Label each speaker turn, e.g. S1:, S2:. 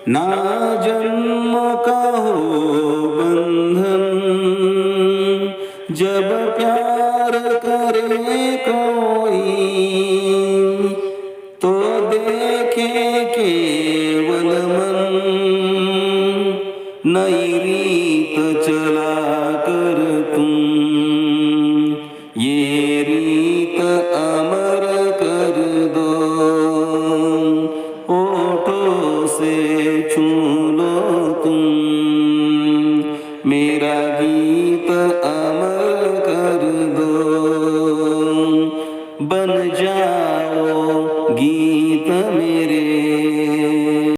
S1: ना जन्म का हो बंधन, जब प्यार करे कोई तो देखे केवल मन, नई रीत चला कर तुम, ये रीत अमर कर दो, होठों से छू